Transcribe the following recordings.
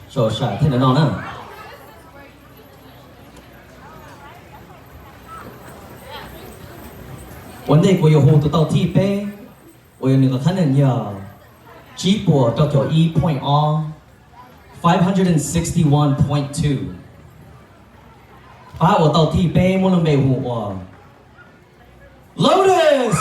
手下听得到呢。วันนี้กูอยู่หูตัวที่เป้我有那个可能要直播到叫1.2 561.2把我到ที่เป้มุลเบหูว่า Lotus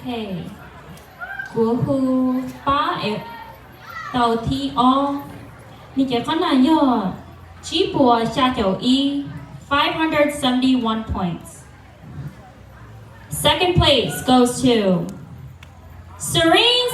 OK， của khu ba đầu thi o,你这可能要直播下九一 571 points. Second place goes to Sirene.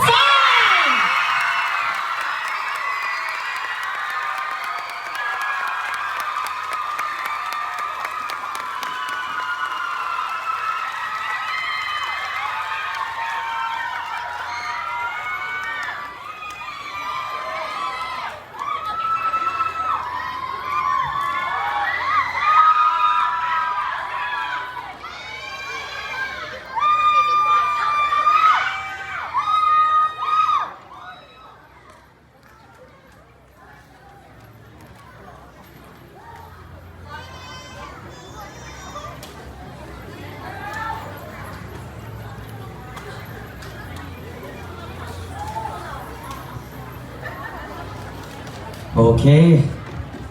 OK，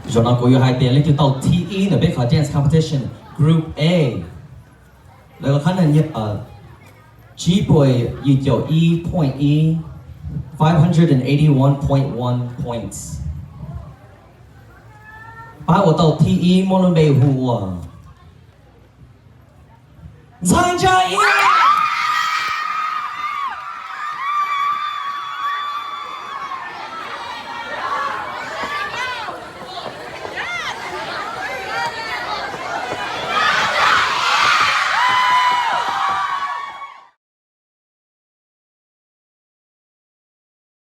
就那个有海点，你就到 T1 的 Big Dance Competition Group A， แล้วก็ขั้นนี้จีบอย191.1 581.1 points 把我到 T1 莫伦贝湖啊，参加一。